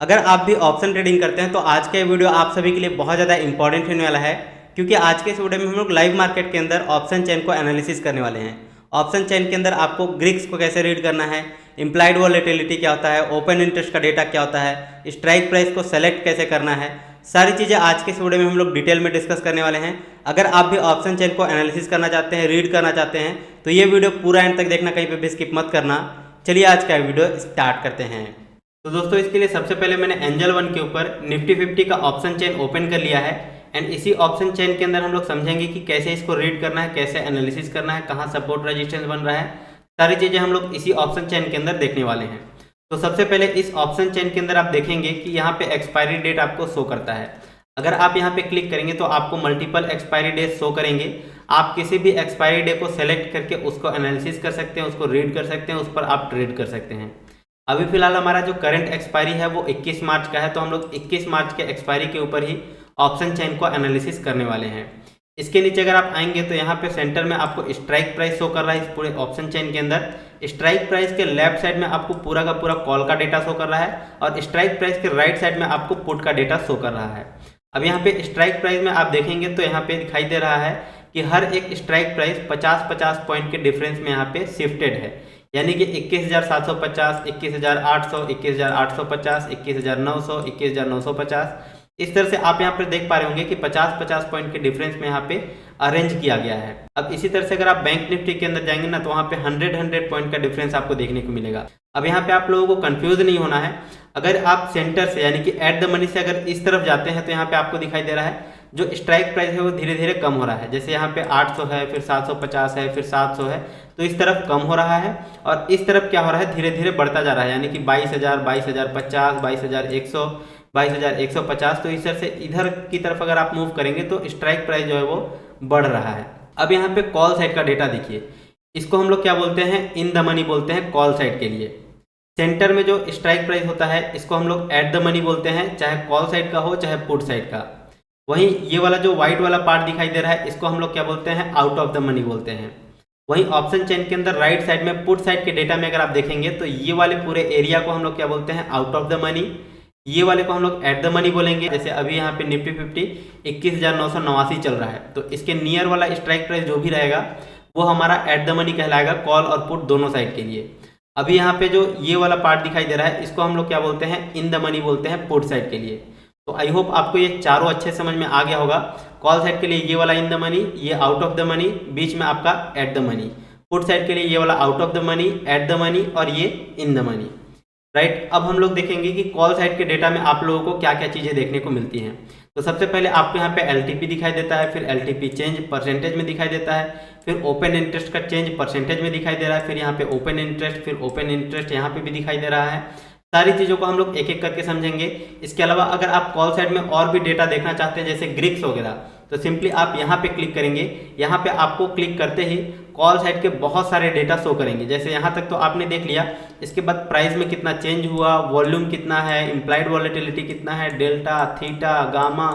अगर आप भी ऑप्शन ट्रेडिंग करते हैं तो आज का ये वीडियो आप सभी के लिए बहुत ज़्यादा इंपॉर्टेंट होने वाला है, क्योंकि आज के इस वीडियो में हम लोग लाइव मार्केट के अंदर ऑप्शन चेन को एनालिसिस करने वाले हैं। ऑप्शन चेन के अंदर आपको ग्रिक्स को कैसे रीड करना है, इम्प्लाइड वॉलेटिलिटी क्या होता है, ओपन इंटरेस्ट का डेटा क्या होता है, स्ट्राइक प्राइस को सेलेक्ट कैसे करना है, सारी चीज़ें आज के इस वीडियो में हम लोग डिटेल में डिस्कस करने वाले हैं। अगर आप भी ऑप्शन चेन को एनालिसिस करना चाहते हैं, रीड करना चाहते हैं, तो ये वीडियो पूरा एंड तक देखना, कहीं पर भी स्किप मत करना। चलिए आज का वीडियो स्टार्ट करते हैं। तो दोस्तों इसके लिए सबसे पहले मैंने एंजल वन के ऊपर निफ्टी 50 का ऑप्शन चेन ओपन कर लिया है एंड इसी ऑप्शन चेन के अंदर हम लोग समझेंगे कि कैसे इसको रीड करना है, कैसे एनालिसिस करना है, कहाँ सपोर्ट रेजिस्टेंस बन रहा है, सारी चीज़ें हम लोग इसी ऑप्शन चेन के अंदर देखने वाले हैं। तो सबसे पहले इस ऑप्शन चेन के अंदर आप देखेंगे कि यहाँ पे एक्सपायरी डेट आपको शो करता है। अगर आप यहाँ पे क्लिक करेंगे तो आपको मल्टीपल एक्सपायरी डेट शो करेंगे। आप किसी भी एक्सपायरी डे को सेलेक्ट करके उसको एनालिसिस कर सकते हैं, उसको रीड कर सकते हैं, उस पर आप ट्रेड कर सकते हैं। अभी फिलहाल हमारा जो करंट एक्सपायरी है वो 21 मार्च का है, तो हम लोग 21 मार्च के एक्सपायरी के ऊपर ही ऑप्शन चेन को एनालिसिस करने वाले हैं। इसके नीचे अगर आप आएंगे तो यहाँ पे सेंटर में आपको स्ट्राइक प्राइस शो कर रहा है। इस पूरे ऑप्शन चेन के अंदर स्ट्राइक प्राइस के लेफ्ट साइड में आपको पूरा का पूरा कॉल का डेटा शो कर रहा है और स्ट्राइक प्राइस के राइट साइड में आपको पुट का डेटा शो कर रहा है। अब यहाँ पे स्ट्राइक प्राइस में आप देखेंगे तो यहाँ पे दिखाई दे रहा है कि हर एक स्ट्राइक प्राइस 50-50 पॉइंट के डिफरेंस में यहाँ पे शिफ्टेड है, यानी कि 21,750, 21,800, 21,850, 21,900, 21,950। इस तरह से आप यहाँ पर देख पा रहे होंगे कि 50-50 पॉइंट के डिफरेंस में यहाँ पे अरेंज किया गया है। अब इसी तरह से अगर आप बैंक निफ्टी के अंदर जाएंगे ना तो वहाँ पे 100 पॉइंट का डिफरेंस आपको देखने को मिलेगा। अब यहाँ पे आप लोगों को कंफ्यूज नहीं होना है। अगर आप सेंटर से यानी कि एट द मनी से अगर इस तरफ जाते हैं तो यहाँ पे आपको दिखाई दे रहा है जो स्ट्राइक प्राइस है वो धीरे धीरे कम हो रहा है। जैसे यहाँ पे 800 है, फिर 750 है, फिर 700 है, तो इस तरफ कम हो रहा है और इस तरफ क्या हो रहा है, धीरे धीरे बढ़ता जा रहा है, यानी कि 22,000, 22,050, 22,100, 22,150। तो इस तरह से इधर की तरफ अगर आप मूव करेंगे तो स्ट्राइक प्राइस जो है वो बढ़ रहा है। अब यहाँ पे कॉल साइड का डेटा देखिए, इसको हम लोग क्या बोलते हैं, इन द मनी बोलते हैं कॉल साइड के लिए। सेंटर में जो स्ट्राइक प्राइस होता है इसको हम लोग एट द मनी बोलते हैं, चाहे कॉल साइड का हो चाहे पुट साइड का। वहीं ये वाला जो व्हाइट वाला पार्ट दिखाई दे रहा है इसको हम लोग क्या बोलते हैं, आउट ऑफ द मनी बोलते हैं। वहीं ऑप्शन चेन के अंदर राइट साइड में पुट साइड के डेटा में अगर आप देखेंगे तो ये वाले पूरे एरिया को हम लोग क्या बोलते हैं, आउट ऑफ द मनी। ये वाले को हम लोग एट द मनी बोलेंगे। जैसे अभी यहाँ पे निफ्टी 50 21,989 चल रहा है, तो इसके नियर वाला स्ट्राइक प्राइस जो भी रहेगा वो हमारा एट द मनी कहलाएगा, कॉल और पुट दोनों साइड के लिए। अभी यहाँ पे जो ये वाला पार्ट दिखाई दे रहा है इसको हम लोग क्या बोलते हैं, इन द मनी बोलते हैं पुट साइड के लिए। तो आई होप आपको ये चारों अच्छे समझ में आ गया होगा। कॉल साइड के लिए ये वाला इन द मनी, ये आउट ऑफ द मनी, बीच में आपका at the money. Put side के लिए ये वाला out of the money, at the money और ये इन द मनी, राइट। अब हम लोग देखेंगे कि कॉल साइड के डेटा में आप लोगों को क्या क्या चीज़ें देखने को मिलती हैं। तो सबसे पहले आपको यहाँ पे एलटीपी दिखाई देता है, फिर एलटीपी चेंज परसेंटेज में दिखाई देता है, फिर ओपन इंटरेस्ट का चेंज परसेंटेज में दिखाई दे रहा है, फिर यहाँ पे ओपन इंटरेस्ट, फिर ओपन इंटरेस्ट यहाँ पे भी दिखाई दे रहा है। सारी चीज़ों को हम लोग एक एक करके समझेंगे। इसके अलावा अगर आप कॉल साइड में और भी डेटा देखना चाहते हैं जैसे ग्रिक्स वगैरह, तो सिंपली आप यहाँ पे क्लिक करेंगे। यहाँ पे आपको क्लिक करते ही कॉल साइड के बहुत सारे डेटा शो करेंगे। जैसे यहाँ तक तो आपने देख लिया, इसके बाद प्राइस में कितना चेंज हुआ, वॉल्यूम कितना है, इम्प्लाइड वॉलेटिलिटी कितना है, डेल्टा, थीटा, गामा,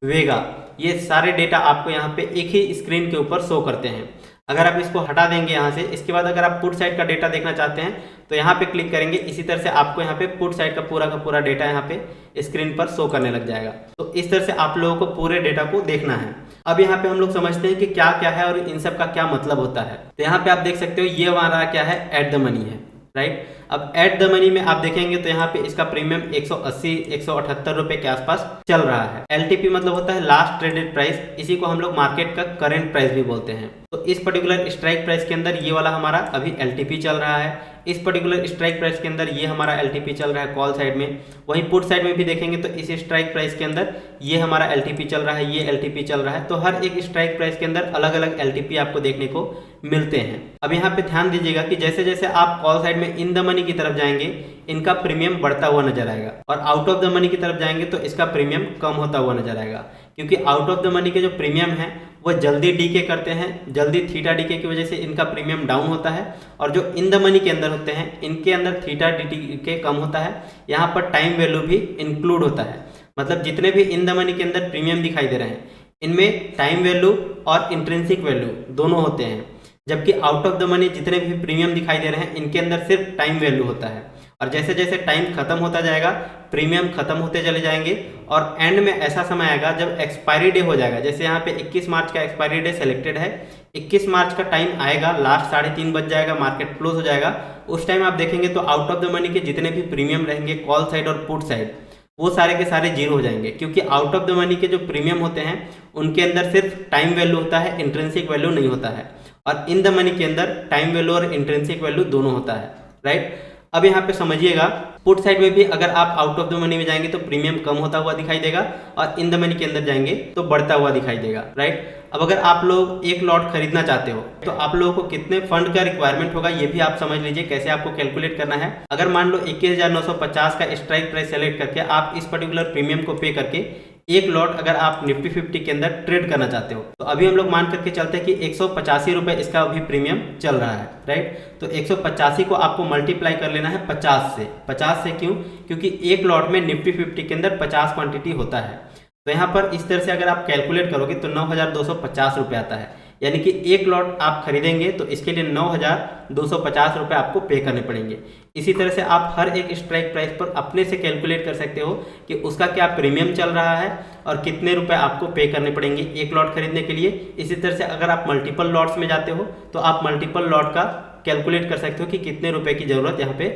वेगा, ये सारे डेटा आपको यहाँ पे एक ही स्क्रीन के ऊपर शो करते हैं। अगर आप इसको हटा देंगे यहाँ से, इसके बाद अगर आप पुट साइड का डेटा देखना चाहते हैं तो यहाँ पे क्लिक करेंगे। इसी तरह से आपको यहाँ पे पुट साइड का पूरा डेटा यहाँ पे स्क्रीन पर शो करने लग जाएगा। तो इस तरह से आप लोगों को पूरे डेटा को देखना है। अब यहाँ पे हम लोग समझते हैं कि क्या क्या है और इन सब का क्या मतलब होता है। तो यहाँ पे आप देख सकते हो ये हमारा क्या है, एट द मनी है, राइट। अब एट द मनी में आप देखेंगे तो यहाँ पे इसका प्रीमियम 180-178 रुपए के आसपास चल रहा है। एलटीपी मतलब होता है लास्ट ट्रेडेड प्राइस, इसी को हम लोग मार्केट का करंट प्राइस भी बोलते हैं। तो इस पर्टिकुलर स्ट्राइक प्राइस के अंदर ये वाला हमारा अभी एलटीपी चल रहा है। इस पर्टिकुलर स्ट्राइक प्राइस के अंदर ये हमारा एलटीपी चल रहा है कॉल साइड में। वहीं पुट साइड में भी देखेंगे तो इस स्ट्राइक प्राइस के अंदर ये हमारा एलटीपी चल रहा है, ये एलटीपी चल रहा है। तो हर एक स्ट्राइक प्राइस के अंदर अलग अलग एलटीपी आपको देखने को मिलते हैं। अब यहाँ पे ध्यान दीजिएगा कि जैसे जैसे आप कॉल साइड में इन द मनी की तरफ जाएंगे इनका प्रीमियम बढ़ता हुआ नजर आएगा, और आउट ऑफ द मनी की तरफ जाएंगे तो इसका प्रीमियम कम होता हुआ नजर आएगा। क्योंकि आउट ऑफ द मनी के जो प्रीमियम है वो जल्दी डीके करते हैं, जल्दी थीटा डीके की वजह से इनका प्रीमियम डाउन होता है। और जो इन द मनी के अंदर होते हैं इनके अंदर थीटा डीके कम होता है। यहाँ पर टाइम वैल्यू भी इंक्लूड होता है, मतलब जितने भी इन द मनी के अंदर प्रीमियम दिखाई दे रहे हैं इनमें टाइम वैल्यू और इंट्रिंसिक वैल्यू दोनों होते हैं। जबकि आउट ऑफ द मनी जितने भी प्रीमियम दिखाई दे रहे हैं इनके अंदर सिर्फ टाइम वैल्यू होता है, और जैसे जैसे टाइम खत्म होता जाएगा प्रीमियम खत्म होते चले जाएंगे, और एंड में ऐसा समय आएगा जब एक्सपायरी डे हो जाएगा। जैसे यहाँ पे 21 मार्च का एक्सपायरी डे सेलेक्टेड है, 21 मार्च का टाइम आएगा, लास्ट 3:30 बज जाएगा, मार्केट क्लोज हो जाएगा। उस टाइम आप देखेंगे तो आउट ऑफ द मनी के जितने भी प्रीमियम रहेंगे कॉल साइड और पुट साइड, वो सारे के सारे जीरो हो जाएंगे, क्योंकि आउट ऑफ द मनी के जो प्रीमियम होते हैं उनके अंदर सिर्फ टाइम वैल्यू होता है, इंट्रिंसिक वैल्यू नहीं होता है, और इन द मनी के अंदर टाइम वैल्यू और इंट्रिंसिक वैल्यू दोनों होता है, राइट। अब यहाँ पे समझिएगा, पुट साइड में भी अगर आप आउट ऑफ द मनी में जाएंगे तो प्रीमियम कम होता हुआ दिखाई देगा, और इन द मनी के अंदर जाएंगे तो बढ़ता हुआ दिखाई देगा, राइट। अब अगर आप लोग एक लॉट खरीदना चाहते हो तो आप लोगों को कितने फंड का रिक्वायरमेंट होगा ये भी आप समझ लीजिए, कैसे आपको कैलकुलेट करना है। अगर मान लो 21,950 का स्ट्राइक प्राइस सेलेक्ट करके आप इस पर्टिकुलर प्रीमियम को पे करके एक लॉट अगर आप निफ्टी 50 के अंदर ट्रेड करना चाहते हो, तो अभी हम लोग मान करके चलते हैं कि 185 रुपये इसका अभी प्रीमियम चल रहा है, राइट। तो 185 को आपको मल्टीप्लाई कर लेना है 50 से। 50 से क्यों? क्योंकि एक लॉट में निफ्टी 50 के अंदर 50 क्वांटिटी होता है। तो यहाँ पर इस तरह से अगर आप कैलकुलेट करोगे तो 9,250 रुपये आता है, यानी कि एक लॉट आप खरीदेंगे तो इसके लिए 9,250 रुपये आपको पे करने पड़ेंगे। इसी तरह से आप हर एक स्ट्राइक प्राइस पर अपने से कैलकुलेट कर सकते हो कि उसका क्या प्रीमियम चल रहा है और कितने रुपए आपको पे करने पड़ेंगे एक लॉट खरीदने के लिए। इसी तरह से अगर आप मल्टीपल लॉट्स में जाते हो तो आप मल्टीपल लॉट का कैलकुलेट कर सकते हो कि कितने रुपए की ज़रूरत यहाँ पे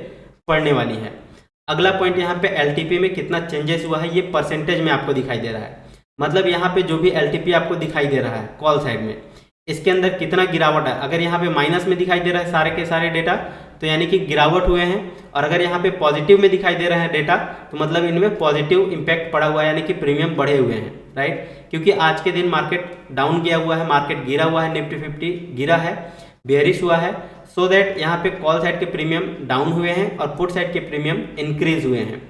पड़ने वाली है। अगला पॉइंट यहाँ पे एलटीपी में कितना चेंजेस हुआ है ये परसेंटेज में आपको दिखाई दे रहा है। मतलब यहाँ पे जो भी एलटीपी आपको दिखाई दे रहा है कॉल साइड में, इसके अंदर कितना गिरावट है। अगर यहाँ पे माइनस में दिखाई दे रहा है सारे के सारे डेटा तो यानी कि गिरावट हुए हैं, और अगर यहाँ पे पॉजिटिव में दिखाई दे रहा है डेटा तो मतलब इनमें पॉजिटिव इंपैक्ट पड़ा हुआ है, यानी कि प्रीमियम बढ़े हुए हैं, राइट। क्योंकि आज के दिन मार्केट डाउन गया हुआ है, मार्केट गिरा हुआ है, निफ्टी 50 गिरा है, बेयरिश हुआ है, सो दैट यहाँ पे कॉल साइड के प्रीमियम डाउन हुए हैं और पुट साइड के प्रीमियम इंक्रीज हुए हैं।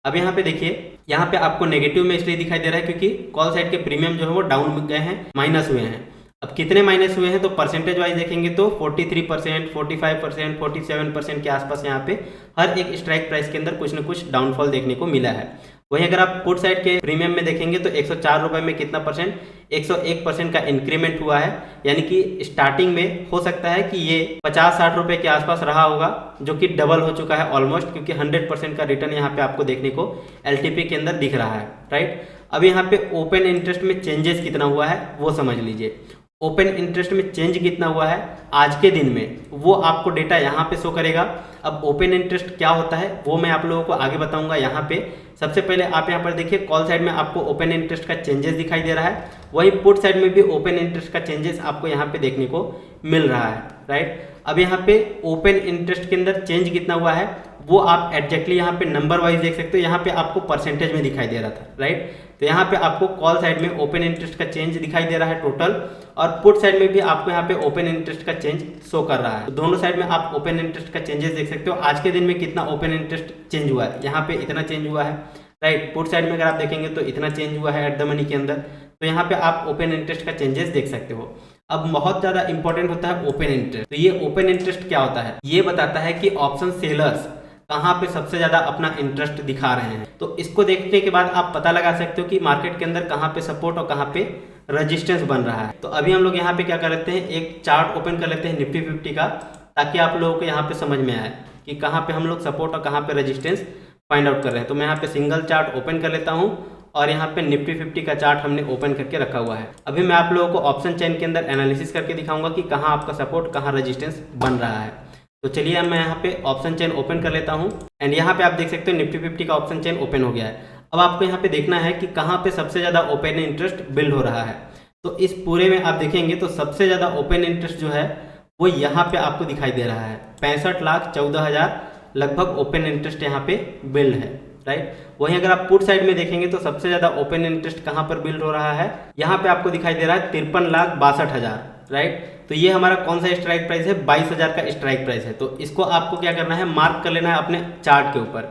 अब यहाँ पे देखिए, यहाँ पे आपको नेगेटिव में इसलिए दिखाई दे रहा है क्योंकि कॉल साइड के प्रीमियम जो है वो डाउन गए हैं, माइनस हुए हैं। अब कितने माइनस हुए हैं तो परसेंटेज वाइज देखेंगे तो 43%, 45%, 47% के आसपास यहाँ पे हर एक स्ट्राइक प्राइस के अंदर कुछ न कुछ डाउनफॉल देखने को मिला है। वहीं अगर आप पुट साइड के प्रीमियम में देखेंगे तो 104 रुपये में कितना परसेंट, 101% का इंक्रीमेंट हुआ है। यानी कि स्टार्टिंग में हो सकता है कि ये 50-60 रुपये के आसपास रहा होगा, जो कि डबल हो चुका है ऑलमोस्ट, क्योंकि 100% का रिटर्न यहाँ पे आपको देखने को एलटीपी के अंदर दिख रहा है, राइट। अब यहाँ पे ओपन इंटरेस्ट में चेंजेस कितना हुआ है वो समझ लीजिए। ओपन इंटरेस्ट में चेंज कितना हुआ है आज के दिन में, वो आपको डेटा यहाँ पे शो करेगा। अब ओपन इंटरेस्ट क्या होता है वो मैं आप लोगों को आगे बताऊंगा। यहाँ पे सबसे पहले आप यहाँ पर देखिए, कॉल साइड में आपको ओपन इंटरेस्ट का चेंजेस दिखाई दे रहा है, वहीं पुट साइड में भी ओपन इंटरेस्ट का चेंजेस आपको यहाँ पे देखने को मिल रहा है, राइट। अब यहाँ पे ओपन इंटरेस्ट के अंदर चेंज कितना हुआ है वो आप एग्जैक्टली यहाँ पे नंबर वाइज देख सकते हो। यहाँ पे आपको परसेंटेज में दिखाई दे रहा था, राइट। तो यहाँ पे आपको कॉल साइड में ओपन इंटरेस्ट का चेंज दिखाई दे रहा है टोटल, और पुट साइड में भी आपको यहाँ पे ओपन इंटरेस्ट का चेंज शो कर रहा है। तो दोनों साइड में आप ओपन इंटरेस्ट का चेंजेस देख सकते हो। आज के दिन में कितना ओपन इंटरेस्ट चेंज हुआ है, यहाँ पे इतना चेंज हुआ है, राइट। पुट साइड में अगर आप देखेंगे तो इतना चेंज हुआ है एट द मनी के अंदर। तो यहाँ पे आप ओपन इंटरेस्ट का चेंजेस देख सकते हो। अब बहुत ज्यादा इंपॉर्टेंट होता है ओपन इंटरेस्ट। तो ये ओपन इंटरेस्ट क्या होता है, ये बताता है कि ऑप्शन सेलर्स कहाँ पे सबसे ज्यादा अपना इंटरेस्ट दिखा रहे हैं। तो इसको देखने के बाद आप पता लगा सकते हो कि मार्केट के अंदर कहाँ पे सपोर्ट और कहाँ पे रेजिस्टेंस बन रहा है। तो अभी हम लोग यहाँ पे क्या कर लेते हैं, एक चार्ट ओपन कर लेते हैं निफ्टी 50 का, ताकि आप लोगों को यहाँ पे समझ में आए कि कहाँ पे हम लोग सपोर्ट और कहाँ पे रेजिस्टेंस फाइंड आउट कर रहे हैं। तो मैं यहाँ पे सिंगल चार्ट ओपन कर लेता हूँ, और यहाँ पे निफ्टी 50 का चार्ट हमने ओपन करके रखा हुआ है। अभी मैं आप लोगों को ऑप्शन चेन के अंदर एनालिसिस करके दिखाऊंगा कि कहाँ आपका सपोर्ट कहाँ रेजिस्टेंस बन रहा है। तो चलिए मैं यहाँ पे ऑप्शन चेन ओपन कर लेता हूँ, एंड यहाँ पे आप देख सकते हो निफ्टी 50 का ऑप्शन चेन ओपन हो गया है। अब आपको यहाँ पे देखना है कि कहाँ पे सबसे ज़्यादा ओपन इंटरेस्ट बिल्ड हो रहा है। तो इस पूरे में आप देखेंगे तो सबसे ज़्यादा ओपन इंटरेस्ट जो है वो यहाँ पे आपको दिखाई दे रहा है। 65,14,000 लगभग ओपन इंटरेस्ट यहाँ पे बिल्ड है, राइट। वहीं अगर आप पुट साइड में देखेंगे तो सबसे ज़्यादा ओपन इंटरेस्ट कहाँ पर बिल्ड हो रहा है, यहाँ पे आपको दिखाई दे रहा है 53,62,000, राइट। तो ये हमारा कौन सा स्ट्राइक प्राइस है, 22,000 का स्ट्राइक प्राइस है। तो इसको आपको क्या करना है, मार्क कर लेना है अपने चार्ट के ऊपर।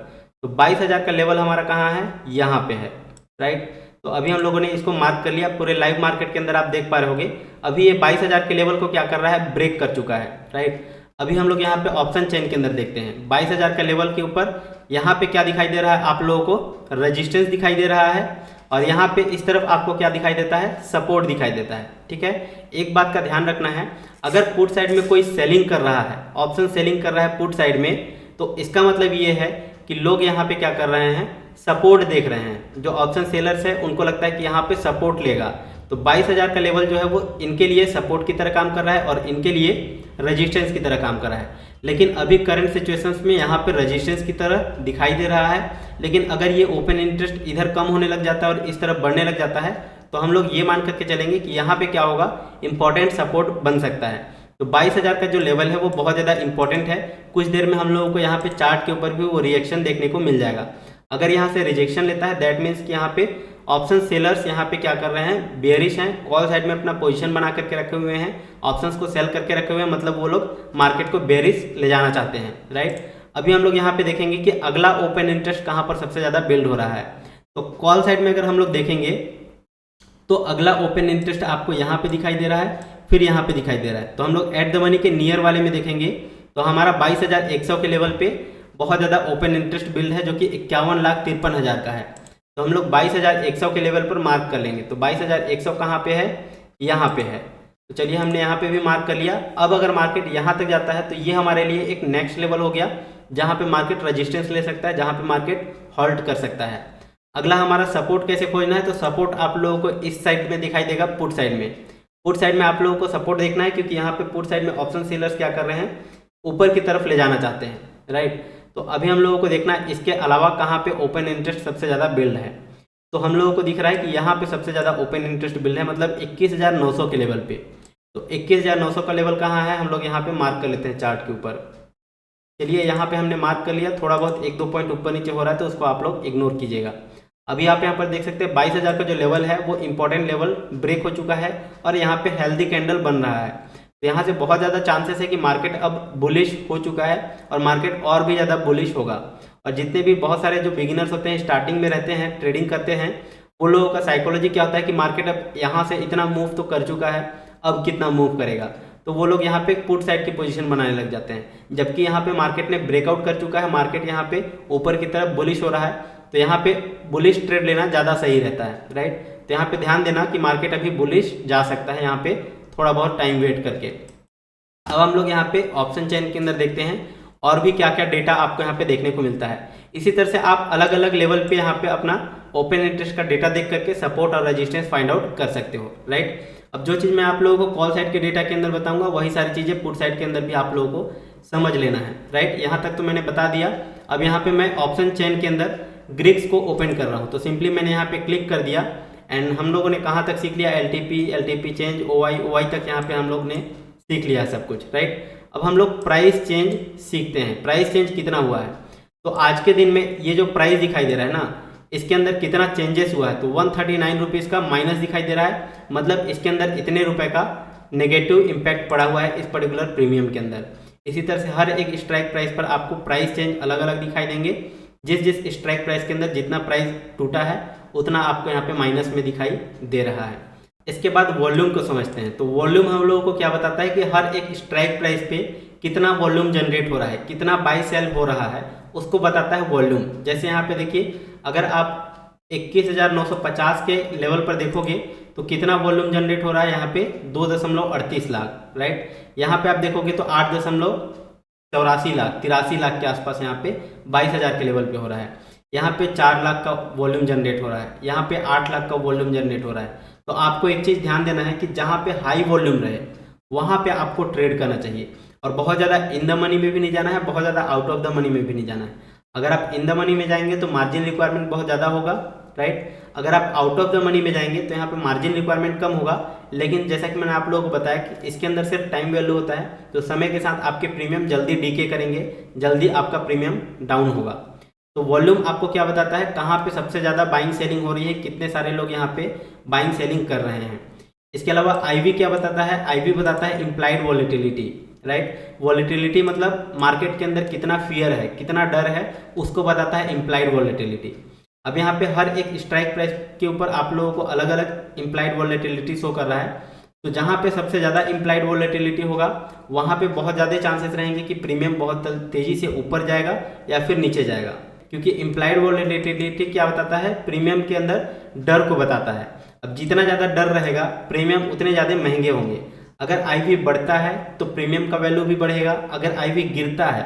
तो 22,000 का लेवल हमारा कहाँ है, यहाँ पे है, राइट। तो अभी हम लोगों ने इसको मार्क कर लिया। पूरे लाइव मार्केट के अंदर आप देख पा रहे होंगे अभी ये 22,000 के लेवल को क्या कर रहा है, ब्रेक कर चुका है, राइट। अभी हम लोग यहाँ पे ऑप्शन चेन के अंदर देखते हैं 22,000 का लेवल के ऊपर यहाँ पे क्या दिखाई दे रहा है आप लोगों को, रेजिस्टेंस दिखाई दे रहा है, और यहाँ पे इस तरफ आपको क्या दिखाई देता है, सपोर्ट दिखाई देता है। ठीक है, एक बात का ध्यान रखना है, अगर पुट साइड में कोई सेलिंग कर रहा है, ऑप्शन सेलिंग कर रहा है पुट साइड में, तो इसका मतलब ये है कि लोग यहाँ पे क्या कर रहे हैं, सपोर्ट देख रहे हैं। जो ऑप्शन सेलर्स है उनको लगता है कि यहाँ पे सपोर्ट लेगा, तो 22,000 का लेवल जो है वो इनके लिए सपोर्ट की तरह काम कर रहा है और इनके लिए रेजिस्टेंस की तरह काम कर रहा है। लेकिन अभी करंट सिचुएशंस में यहाँ पे रेजिस्टेंस की तरह दिखाई दे रहा है। लेकिन अगर ये ओपन इंटरेस्ट इधर कम होने लग जाता है और इस तरफ बढ़ने लग जाता है, तो हम लोग ये मान करके चलेंगे कि यहाँ पे क्या होगा, इंपॉर्टेंट सपोर्ट बन सकता है। तो 22,000 का जो लेवल है वो बहुत ज़्यादा इंपॉर्टेंट है। कुछ देर में हम लोगों को यहाँ पे चार्ट के ऊपर भी वो रिएक्शन देखने को मिल जाएगा। अगर यहाँ से रिजेक्शन लेता है, दैट मीन्स कि यहाँ पे ऑप्शन सेलर्स यहाँ पे क्या कर रहे हैं, बेयरिश हैं, कॉल साइड में अपना पोजीशन बना करके रखे हुए हैं, ऑप्शंस को सेल करके रखे हुए हैं, मतलब वो लोग मार्केट को बेयरिश ले जाना चाहते हैं, राइट। अभी हम लोग यहाँ पे देखेंगे कि अगला ओपन इंटरेस्ट कहाँ पर सबसे ज़्यादा बिल्ड हो रहा है। तो कॉल साइड में अगर हम लोग देखेंगे तो अगला ओपन इंटरेस्ट आपको यहाँ पे दिखाई दे रहा है, फिर यहाँ पे दिखाई दे रहा है। तो हम लोग एट द मनी के नियर वाले में देखेंगे तो हमारा 22,100 के लेवल पे बहुत ज़्यादा ओपन इंटरेस्ट बिल्ड है, जो कि 51,53,000 का है। तो हम लोग 22,100 के लेवल पर मार्क कर लेंगे। तो 22,100 कहाँ पे है, यहाँ पे है। तो चलिए हमने यहाँ पे भी मार्क कर लिया। अब अगर मार्केट यहाँ तक जाता है तो ये हमारे लिए एक नेक्स्ट लेवल हो गया, जहाँ पे मार्केट रेजिस्टेंस ले सकता है, जहाँ पे मार्केट हॉल्ट कर सकता है। अगला हमारा सपोर्ट कैसे खोजना है, तो सपोर्ट आप लोगों को इस साइड में दिखाई देगा, पुट साइड में। पुट साइड में आप लोगों को सपोर्ट देखना है, क्योंकि यहाँ पे पुट साइड में ऑप्शन सेलर्स क्या कर रहे हैं, ऊपर की तरफ ले जाना चाहते हैं, राइट। तो अभी हम लोगों को देखना है इसके अलावा कहाँ पे ओपन इंटरेस्ट सबसे ज़्यादा बिल्ड है। तो हम लोगों को दिख रहा है कि यहाँ पे सबसे ज़्यादा ओपन इंटरेस्ट बिल्ड है, मतलब 21,900 के लेवल पे। तो 21,900 का लेवल कहाँ है, हम लोग यहाँ पे मार्क कर लेते हैं चार्ट के ऊपर। चलिए यहाँ पे हमने मार्क कर लिया, थोड़ा बहुत 1-2 पॉइंट ऊपर नीचे हो रहा है तो उसको आप लोग इग्नोर कीजिएगा। अभी आप यहाँ पर देख सकते हैं 22,000 का जो लेवल है वो इंपॉर्टेंट लेवल ब्रेक हो चुका है और यहाँ पे हेल्दी कैंडल बन रहा है। तो यहाँ से बहुत ज़्यादा चांसेस है कि मार्केट अब बुलिश हो चुका है और मार्केट और भी ज़्यादा बुलिश होगा। और जितने भी बहुत सारे जो बिगिनर्स होते हैं, स्टार्टिंग में रहते हैं, ट्रेडिंग करते हैं, वो लोगों का साइकोलॉजी क्या होता है कि मार्केट अब यहाँ से इतना मूव तो कर चुका है, अब कितना मूव करेगा। तो वो लोग यहाँ पे पुट साइड की पोजीशन बनाने लग जाते हैं, जबकि यहाँ पे मार्केट ने ब्रेकआउट कर चुका है, मार्केट यहाँ पे ऊपर की तरफ बुलिश हो रहा है। तो यहाँ पे बुलिश ट्रेड लेना ज़्यादा सही रहता है, राइट। तो यहाँ पे ध्यान देना कि मार्केट अभी बुलिश जा सकता है, यहाँ पे थोड़ा बहुत टाइम वेट करके। अब हम लोग यहाँ पे ऑप्शन चेन के अंदर देखते हैं और भी क्या क्या डेटा आपको यहाँ पे देखने को मिलता है। इसी तरह से आप अलग अलग लेवल पे यहाँ पे अपना ओपन इंटरेस्ट का डेटा देख करके सपोर्ट और रेजिस्टेंस फाइंड आउट कर सकते हो, राइट। अब जो चीज़ मैं आप लोगों को कॉल साइड के डेटा के अंदर बताऊंगा, वही सारी चीज़ें पुट साइड के अंदर भी आप लोगों को समझ लेना है, राइट। यहाँ तक तो मैंने बता दिया। अब यहाँ पे मैं ऑप्शन चेन के अंदर ग्रिक्स को ओपन कर रहा हूँ। तो सिंपली मैंने यहाँ पे क्लिक कर दिया एंड हम लोगों ने कहाँ तक सीख लिया, एलटीपी चेंज, ओवाई तक यहाँ पे हम लोग ने सीख लिया सब कुछ, राइट। अब हम लोग प्राइस चेंज सीखते हैं। प्राइस चेंज कितना हुआ है, तो आज के दिन में ये जो प्राइस दिखाई दे रहा है ना, इसके अंदर कितना चेंजेस हुआ है। तो 139 रुपीज़ का माइनस दिखाई दे रहा है, मतलब इसके अंदर इतने रुपए का नेगेटिव इम्पैक्ट पड़ा हुआ है इस पर्टिकुलर प्रीमियम के अंदर। इसी तरह से हर एक स्ट्राइक प्राइस पर आपको प्राइस चेंज अलग अलग दिखाई देंगे। जिस स्ट्राइक प्राइस के अंदर जितना प्राइस टूटा है उतना आपको यहाँ पे माइनस में दिखाई दे रहा है। इसके बाद वॉल्यूम को समझते हैं। तो वॉल्यूम हम लोगों को क्या बताता है कि हर एक स्ट्राइक प्राइस पे कितना वॉल्यूम जनरेट हो रहा है, कितना बाई सेल हो रहा है, उसको बताता है वॉल्यूम। जैसे यहाँ पे देखिए, अगर आप 21,950 के लेवल पर देखोगे तो कितना वॉल्यूम जनरेट हो रहा है, यहाँ पे 2.38 लाख, राइट। यहाँ पे आप देखोगे तो 8.84 लाख, 83 लाख के आसपास यहाँ पे 22,000 के लेवल पे हो रहा है। यहाँ पे 4 लाख का वॉल्यूम जनरेट हो रहा है, यहाँ पे 8 लाख का वॉल्यूम जनरेट हो रहा है। तो आपको एक चीज़ ध्यान देना है कि जहाँ पे हाई वॉल्यूम रहे वहाँ पे आपको ट्रेड करना चाहिए, और बहुत ज़्यादा इन द मनी में भी नहीं जाना है, बहुत ज़्यादा आउट ऑफ द मनी में भी नहीं जाना है। अगर आप इन द मनी में जाएंगे तो मार्जिन रिक्वायरमेंट बहुत ज़्यादा होगा, राइट। अगर आप आउट ऑफ द मनी में जाएंगे तो यहाँ पे मार्जिन रिक्वायरमेंट कम होगा, लेकिन जैसा कि मैंने आप लोगों को बताया कि इसके अंदर सिर्फ टाइम वैल्यू होता है। तो समय के साथ आपके प्रीमियम जल्दी डीके करेंगे, जल्दी आपका प्रीमियम डाउन होगा। तो वॉल्यूम आपको क्या बताता है, कहाँ पे सबसे ज़्यादा बाइंग सेलिंग हो रही है, कितने सारे लोग यहाँ पे बाइंग सेलिंग कर रहे हैं। इसके अलावा आईवी क्या बताता है, आईवी बताता है इम्प्लाइड वॉलेटिलिटी, राइट। वॉलेटिलिटी मतलब मार्केट के अंदर कितना फियर है, कितना डर है, उसको बताता है इम्प्लाइड वॉलेटिलिटी। अब यहाँ पे हर एक स्ट्राइक प्राइस के ऊपर आप लोगों को अलग अलग इम्प्लाइड वॉलेटिलिटी शो कर रहा है। तो जहाँ पे सबसे ज़्यादा इम्प्लाइड वॉलेटिलिटी होगा वहाँ पे बहुत ज़्यादा चांसेस रहेंगे कि प्रीमियम बहुत तेज़ी से ऊपर जाएगा या फिर नीचे जाएगा। क्योंकि इम्प्लाइड वोलेटिलिटी क्या बताता है, प्रीमियम के अंदर डर को बताता है। अब जितना ज़्यादा डर रहेगा प्रीमियम उतने ज़्यादा महंगे होंगे। अगर आईवी बढ़ता है तो प्रीमियम का वैल्यू भी बढ़ेगा, अगर आईवी गिरता है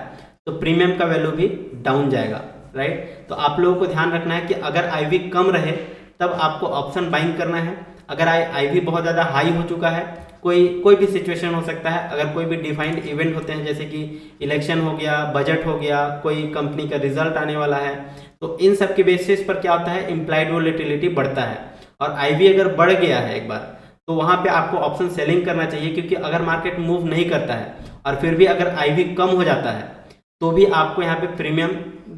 तो प्रीमियम का वैल्यू भी डाउन जाएगा, राइट। तो आप लोगों को ध्यान रखना है कि अगर आईवी कम रहे तब आपको ऑप्शन बाइंग करना है। अगर आईवी बहुत ज़्यादा हाई हो चुका है, कोई भी सिचुएशन हो सकता है, अगर कोई भी डिफाइंड इवेंट होते हैं जैसे कि इलेक्शन हो गया, बजट हो गया, कोई कंपनी का रिजल्ट आने वाला है, तो इन सब के बेसिस पर क्या होता है, इम्प्लाइड वोलेटिलिटी बढ़ता है। और आईवी अगर बढ़ गया है एक बार तो वहाँ पे आपको ऑप्शन सेलिंग करना चाहिए, क्योंकि अगर मार्केट मूव नहीं करता है और फिर भी अगर आईवी कम हो जाता है तो भी आपको यहाँ पे प्रीमियम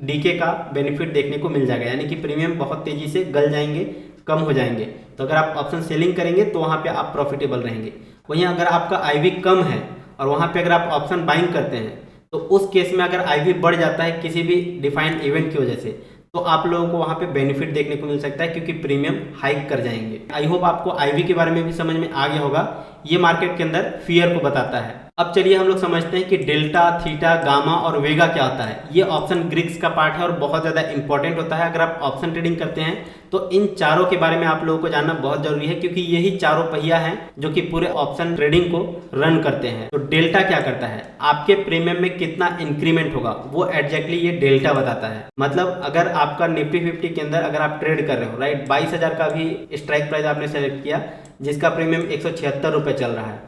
डीके का बेनिफिट देखने को मिल जाएगा, यानी कि प्रीमियम बहुत तेजी से गल जाएंगे, कम हो जाएंगे। तो अगर आप ऑप्शन सेलिंग करेंगे तो वहाँ पे आप प्रॉफिटेबल रहेंगे। वहीं अगर आपका आईवी कम है और वहाँ पे अगर आप ऑप्शन बाइंग करते हैं तो उस केस में अगर आईवी बढ़ जाता है किसी भी डिफाइंड इवेंट की वजह से, तो आप लोगों को वहाँ पे बेनिफिट देखने को मिल सकता है, क्योंकि प्रीमियम हाइक कर जाएंगे। आई होप आपको आईवी के बारे में भी समझ में आ गया होगा। ये मार्केट के अंदर फियर को बताता है। अब चलिए हम लोग समझते हैं कि डेल्टा, थीटा, गामा और वेगा क्या होता है। ये ऑप्शन ग्रीक्स का पार्ट है और बहुत ज़्यादा इंपॉर्टेंट होता है। अगर आप ऑप्शन ट्रेडिंग करते हैं तो इन चारों के बारे में आप लोगों को जानना बहुत जरूरी है, क्योंकि यही चारों पहिया हैं जो कि पूरे ऑप्शन ट्रेडिंग को रन करते हैं। तो डेल्टा क्या करता है, आपके प्रीमियम में कितना इंक्रीमेंट होगा वो एग्जैक्टली ये डेल्टा बताता है। मतलब अगर आपका निफ्टी 50 के अंदर अगर आप ट्रेड कर रहे हो, राइट, 22,000 का भी स्ट्राइक प्राइस आपने सेलेक्ट किया जिसका प्रीमियम 176 रुपये चल रहा है।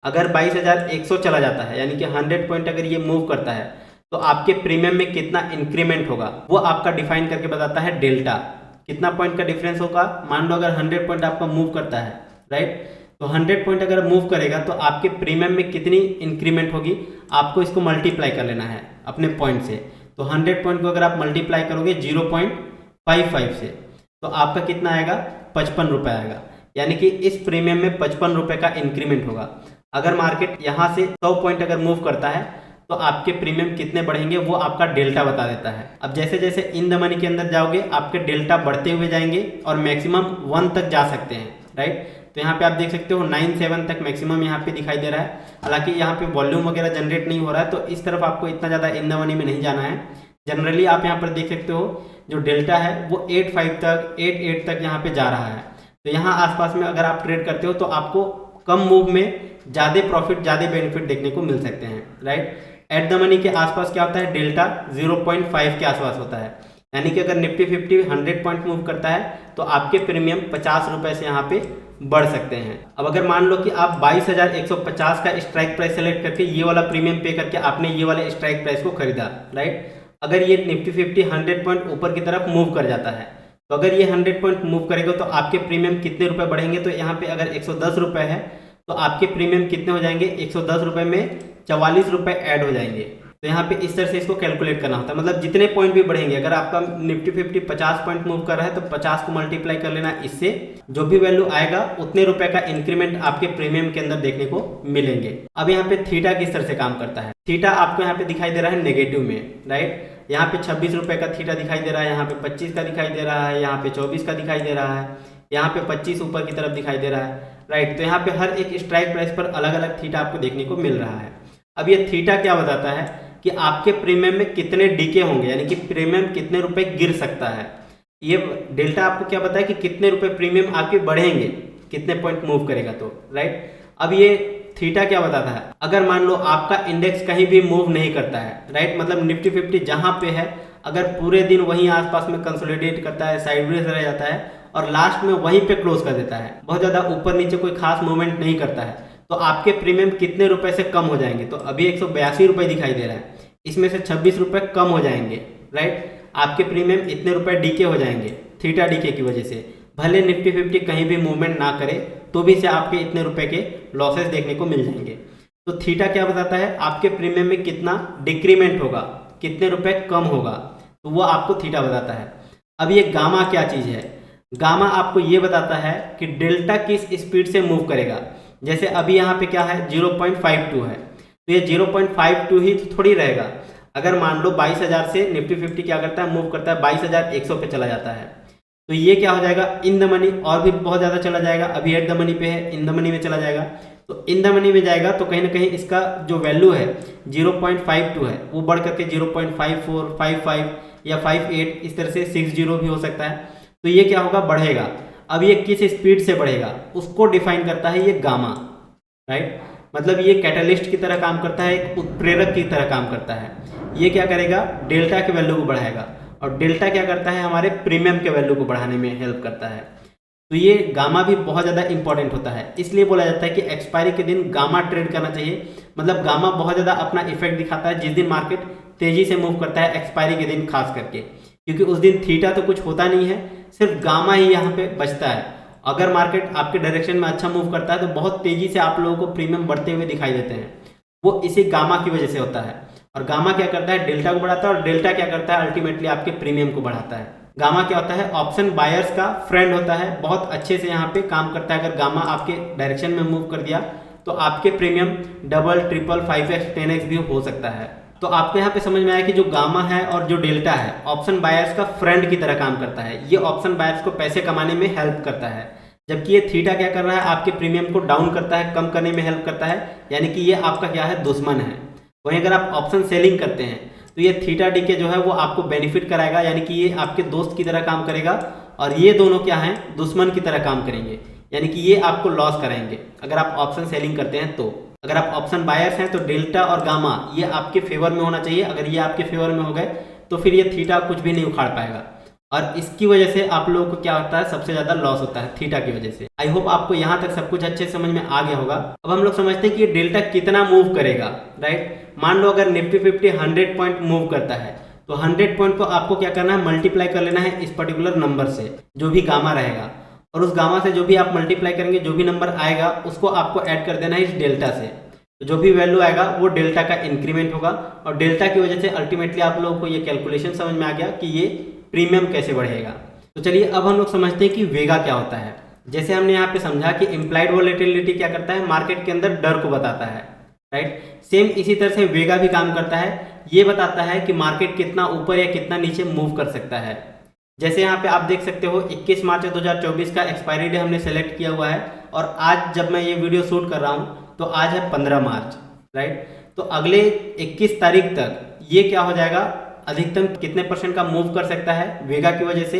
अगर 22,100 चला जाता है, यानी कि 100 पॉइंट अगर ये मूव करता है, तो आपके प्रीमियम में कितना इंक्रीमेंट होगा वो आपका डिफाइन करके बताता है डेल्टा। कितना पॉइंट का डिफरेंस होगा, मान लो अगर 100 पॉइंट आपका मूव करता है, राइट, तो 100 पॉइंट अगर मूव करेगा तो आपके प्रीमियम में कितनी इंक्रीमेंट होगी, आपको इसको मल्टीप्लाई कर लेना है अपने पॉइंट से। तो 100 पॉइंट को अगर आप मल्टीप्लाई करोगे 0.55 से, तो आपका कितना आएगा, 55 रुपये आएगा। यानी कि इस प्रीमियम में 55 रुपये का इंक्रीमेंट होगा। अगर मार्केट यहाँ से 100 पॉइंट अगर मूव करता है तो आपके प्रीमियम कितने बढ़ेंगे वो आपका डेल्टा बता देता है। अब जैसे जैसे इन द मनी के अंदर जाओगे आपके डेल्टा बढ़ते हुए जाएंगे और मैक्सिमम 1 तक जा सकते हैं, राइट। तो यहाँ पे आप देख सकते हो 97 तक मैक्सिमम यहाँ पे दिखाई दे रहा है। हालांकि यहाँ पे वॉल्यूम वगैरह जनरेट नहीं हो रहा है, तो इस तरफ आपको इतना ज़्यादा इन द मनी में नहीं जाना है। जनरली आप यहाँ पर देख सकते हो जो डेल्टा है वो 85 तक 88 तक यहाँ पे जा रहा है। तो यहाँ आसपास में अगर आप ट्रेड करते हो तो आपको कम मूव में ज़्यादा प्रॉफिट, ज़्यादा बेनिफिट देखने को मिल सकते हैं, राइट। एट द मनी के आसपास क्या होता है, डेल्टा 0.5 के आसपास होता है। यानी कि अगर निफ्टी 50 100 पॉइंट मूव करता है तो आपके प्रीमियम 50 रुपये से यहाँ पे बढ़ सकते हैं। अब अगर मान लो कि आप 22,150 का स्ट्राइक प्राइस सेलेक्ट करके ये वाला प्रीमियम पे करके आपने ये वाले स्ट्राइक प्राइस को खरीदा, राइट। अगर ये निफ्टी 50 100 पॉइंट ऊपर की तरफ मूव कर जाता है, तो अगर ये 100 पॉइंट मूव करेगा तो आपके प्रीमियम कितने रुपए बढ़ेंगे, तो यहाँ पे अगर 110 रुपये है तो आपके प्रीमियम कितने हो जाएंगे, 110 रुपये में 44 रुपये ऐड हो जाएंगे। तो यहाँ पे इस तरह से इसको कैलकुलेट करना होता है। मतलब जितने पॉइंट भी बढ़ेंगे, अगर आपका निफ्टी 50 50 पॉइंट मूव कर रहा है तो 50 को मल्टीप्लाई कर लेना, इससे जो भी वैल्यू आएगा उतने रुपए का इंक्रीमेंट आपके प्रीमियम के अंदर देखने को मिलेंगे। अब यहाँ पे थीटा किस तरह से काम करता है, थीटा आपको यहाँ पे दिखाई दे रहा है नेगेटिव में, राइट। यहाँ पे 26 रुपये का थीटा दिखाई दे रहा है, यहाँ पे 25 का दिखाई दे रहा है, यहाँ पे 24 का दिखाई दे रहा है, यहाँ पे 25 ऊपर की तरफ दिखाई दे रहा है, राइट। तो यहाँ पे हर एक स्ट्राइक प्राइस पर अलग अलग थीटा आपको देखने को मिल रहा है। अब ये थीटा क्या बताता है कि आपके प्रीमियम में कितने डीके होंगे, यानी कि प्रीमियम कितने रुपए गिर सकता है। ये डेल्टा आपको क्या बताया कि कितने रुपए प्रीमियम आपके बढ़ेंगे, कितने पॉइंट मूव करेगा, तो राइट। अब ये थीटा क्या बताता है, अगर मान लो आपका इंडेक्स कहीं भी मूव नहीं करता है, राइट, मतलब निफ्टी 50 जहां पे है अगर पूरे दिन वहीं आसपास में कंसोलिडेट करता है, साइडवेज रह जाता है और लास्ट में वहीं पे क्लोज कर देता है, बहुत ज़्यादा ऊपर नीचे कोई खास मूवमेंट नहीं करता है, तो आपके प्रीमियम कितने रुपए से कम हो जाएंगे। तो अभी 182 रुपये दिखाई दे रहा है, इसमें से 26 रुपये कम हो जाएंगे, राइट। आपके प्रीमियम इतने रुपये डीके हो जाएंगे थीटा डीके की वजह से। भले निफ्टी 50 कहीं भी मूवमेंट ना करे तो भी से आपके इतने रुपए के लॉसेस देखने को मिल जाएंगे। तो थीटा क्या बताता है, आपके प्रीमियम में कितना डिक्रीमेंट होगा, कितने रुपए कम होगा, तो वो आपको थीटा बताता है। अब ये गामा क्या चीज़ है, गामा आपको ये बताता है कि डेल्टा किस स्पीड से मूव करेगा। जैसे अभी यहाँ पे क्या है 0.52 है, तो ये 0.52 ही तो थोड़ी रहेगा। अगर मान लो 22,000 से निफ्टी 50 क्या करता है, मूव करता है 22,100 पे चला जाता है, तो ये क्या हो जाएगा इन द मनी और भी बहुत ज़्यादा चला जाएगा। अभी एट द मनी पे है, इन द मनी में चला जाएगा। तो इन द मनी में जाएगा तो कहीं ना कहीं इसका जो वैल्यू है 0.52 है वो बढ़ करके 0.54, 55 या 58 इस तरह से 60 भी हो सकता है। तो ये क्या होगा, बढ़ेगा। अब ये किस स्पीड से बढ़ेगा उसको डिफाइन करता है ये गामा, राइट। मतलब ये कैटलिस्ट की तरह काम करता है, एक उत्प्रेरक की तरह काम करता है। ये क्या करेगा, डेल्टा के वैल्यू को बढ़ाएगा, और डेल्टा क्या करता है, हमारे प्रीमियम के वैल्यू को बढ़ाने में हेल्प करता है। तो ये गामा भी बहुत ज़्यादा इंपॉर्टेंट होता है, इसलिए बोला जाता है कि एक्सपायरी के दिन गामा ट्रेड करना चाहिए। मतलब गामा बहुत ज़्यादा अपना इफेक्ट दिखाता है जिस दिन मार्केट तेजी से मूव करता है, एक्सपायरी के दिन खास करके, क्योंकि उस दिन थीटा तो कुछ होता नहीं है, सिर्फ गामा ही यहाँ पे बचता है। अगर मार्केट आपके डायरेक्शन में अच्छा मूव करता है तो बहुत तेजी से आप लोगों को प्रीमियम बढ़ते हुए दिखाई देते हैं, वो इसी गामा की वजह से होता है। और गामा क्या करता है, डेल्टा को बढ़ाता है, और डेल्टा क्या करता है, अल्टीमेटली आपके प्रीमियम को बढ़ाता है। गामा क्या होता है, ऑप्शन बायर्स का फ्रेंड होता है, बहुत अच्छे से यहाँ पे काम करता है। अगर गामा आपके डायरेक्शन में मूव कर दिया तो आपके premium double, triple, 5x, 10x भी हो सकता है। तो आपको यहाँ पे समझ में आया कि जो गामा है और जो डेल्टा है ऑप्शन बायर्स का फ्रेंड की तरह काम करता है। ये ऑप्शन बायर्स को पैसे कमाने में हेल्प करता है, जबकि ये थीटा क्या कर रहा है, आपके प्रीमियम को डाउन करता है, कम करने में हेल्प करता है, यानी कि ये आपका क्या है, दुश्मन है। वहीं अगर आप ऑप्शन सेलिंग करते हैं तो ये थीटा डी के जो है वो आपको बेनिफिट कराएगा, यानी कि ये आपके दोस्त की तरह काम करेगा, और ये दोनों क्या हैं, दुश्मन की तरह काम करेंगे, यानी कि ये आपको लॉस कराएंगे अगर आप ऑप्शन सेलिंग करते हैं। तो अगर आप ऑप्शन बायर्स हैं तो डेल्टा और गामा ये आपके फेवर में होना चाहिए। अगर ये आपके फेवर में हो गए तो फिर ये थीटा कुछ भी नहीं उखाड़ पाएगा, और इसकी वजह से आप लोगों को क्या होता है, सबसे ज़्यादा लॉस होता है थीटा की वजह से। आई होप आपको यहाँ तक सब कुछ अच्छे समझ में आ गया होगा। अब हम लोग समझते हैं कि ये डेल्टा कितना मूव करेगा, राइट। मान लो अगर निफ्टी 50 100 पॉइंट मूव करता है तो 100 पॉइंट को आपको क्या करना है, मल्टीप्लाई कर लेना है इस पर्टिकुलर नंबर से, जो भी गामा रहेगा, और उस गामा से जो भी आप मल्टीप्लाई करेंगे, जो भी नंबर आएगा उसको आपको ऐड कर देना है इस डेल्टा से। तो जो भी वैल्यू आएगा वो डेल्टा का इंक्रीमेंट होगा, और डेल्टा की वजह से अल्टीमेटली आप लोगों को ये कैलकुलेशन समझ में आ गया कि ये प्रीमियम कैसे बढ़ेगा। तो चलिए अब हम लोग समझते हैं कि वेगा क्या होता है। जैसे हमने यहाँ पे समझा कि इम्प्लाइड वोलेटिलिटी क्या करता है, मार्केट के अंदर डर को बताता है, राइट। सेम इसी तरह से वेगा भी काम करता है, ये बताता है कि मार्केट कितना ऊपर या कितना नीचे मूव कर सकता है। जैसे यहाँ पे आप देख सकते हो 21 मार्च 2024 का एक्सपायरी डे हमने सेलेक्ट किया हुआ है, और आज जब मैं ये वीडियो शूट कर रहा हूँ तो आज है 15 मार्च, राइट। तो अगले 21 तारीख तक ये क्या हो जाएगा, अधिकतम कितने % का मूव कर सकता है वेगा की वजह से,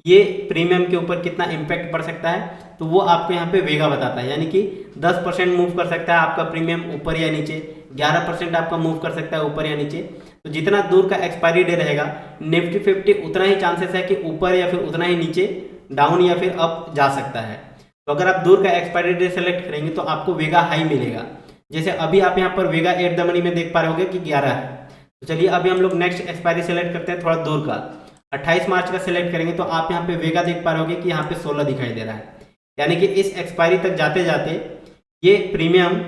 ये प्रीमियम के ऊपर कितना इम्पैक्ट पड़ सकता है, तो वो आपको यहाँ पे वेगा बताता है। यानी कि 10% मूव कर सकता है आपका प्रीमियम ऊपर या नीचे, 11% आपका मूव कर सकता है ऊपर या नीचे। तो जितना दूर का एक्सपायरी डे रहेगा निफ्टी 50 उतना ही चांसेस है कि ऊपर या फिर उतना ही नीचे, डाउन या फिर अप जा सकता है। तो अगर आप दूर का एक्सपायरी डे सेलेक्ट करेंगे तो आपको वेगा हाई मिलेगा। जैसे अभी आप यहाँ पर वेगा एट द मनी में देख पा रहे होंगे कि 11 है। तो चलिए अभी हम लोग नेक्स्ट एक्सपायरी सेलेक्ट करते हैं थोड़ा दूर का, 28 मार्च का सेलेक्ट करेंगे तो आप यहाँ पे वेगा देख पा रहे होंगे कि यहाँ पे 16 दिखाई दे रहा है। यानी कि इस एक्सपायरी तक जाते जाते ये प्रीमियम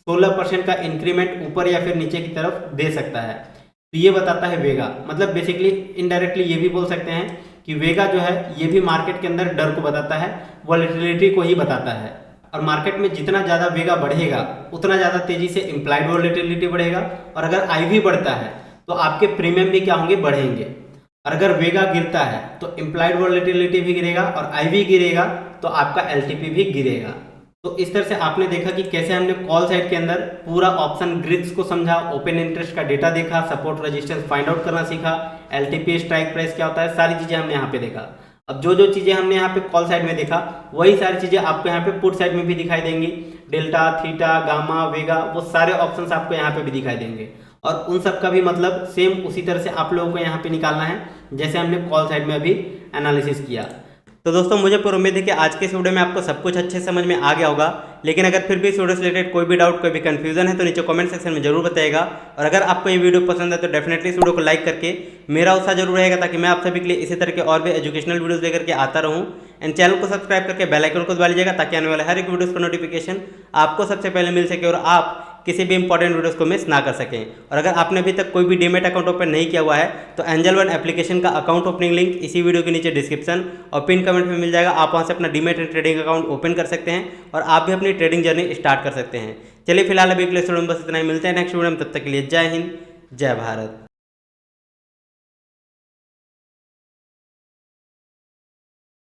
16% का इंक्रीमेंट ऊपर या फिर नीचे की तरफ दे सकता है। तो ये बताता है वेगा। मतलब बेसिकली इनडायरेक्टली ये भी बोल सकते हैं कि वेगा जो है ये भी मार्केट के अंदर डर को बताता है, वॉलेटिलिटी को ही बताता है। और मार्केट में जितना ज़्यादा वेगा बढ़ेगा उतना ज़्यादा तेजी से इम्प्लाइड वॉलेटिलिटी बढ़ेगा, और अगर आईवी बढ़ता है तो आपके प्रीमियम भी क्या होंगे, बढ़ेंगे। और अगर वेगा गिरता है तो इम्प्लाइड वॉलेटिलिटी भी गिरेगा, और आईवी गिरेगा तो आपका एलटीपी भी गिरेगा। तो इस तरह से आपने देखा कि कैसे हमने कॉल साइड के अंदर पूरा ऑप्शन ग्रिड्स को समझा, ओपन इंटरेस्ट का डेटा देखा, सपोर्ट रेजिस्टेंस फाइंड आउट करना सीखा, एलटीपी स्ट्राइक प्राइस क्या होता है, सारी चीज़ें हमने यहाँ पे देखा। अब जो जो चीज़ें हमने यहाँ पे कॉल साइड में देखा वही सारी चीज़ें आपको यहाँ पे पुट साइड में भी दिखाई देंगी। डेल्टा, थीटा, गामा, वेगा, वो सारे ऑप्शंस आपको यहाँ पे भी दिखाई देंगे, और उन सब का भी मतलब सेम उसी तरह से आप लोगों को यहाँ पे निकालना है जैसे हमने कॉल साइड में अभी एनालिसिस किया। तो दोस्तों मुझे पूरी उम्मीद है कि आज के इस वीडियो में आपको सब कुछ अच्छे समझ में आ गया होगा। लेकिन अगर फिर भी इस वीडियो से रिलेटेड कोई भी डाउट, कोई भी कंफ्यूजन है तो नीचे कमेंट सेक्शन में जरूर बताइएगा। और अगर आपको ये वीडियो पसंद है तो डेफिनेटली इस वीडियो को लाइक करके मेरा उत्साह जरूर रहेगा, ताकि मैं आप सभी के लिए इसी तरह के और भी एजुकेशनल वीडियोस लेकर के आता रहूं। एंड चैनल को सब्सक्राइब करके बेल आइकन को दबा लीजिएगा, ताकि आने वाले हर एक वीडियोस का नोटिफिकेशन आपको सबसे पहले मिल सके और आप किसी भी इंपॉर्टेंट वीडियोस को मिस ना कर सकें। और अगर आपने अभी तक कोई भी डीमैट अकाउंट ओपन नहीं किया हुआ है तो एंजल वन एप्लीकेशन का अकाउंट ओपनिंग लिंक इसी वीडियो के नीचे डिस्क्रिप्शन और पिन कमेंट में मिल जाएगा। आप वहां से अपना demat and trading account open कर सकते हैं और आप भी अपनी ट्रेडिंग जर्नी स्टार्ट कर सकते हैं। चलिए फिलहाल अभी के लिए बस इतना ही, मिलते हैं नेक्स्ट वीडियो में। तब तक के लिए जय हिंद, जय भारत।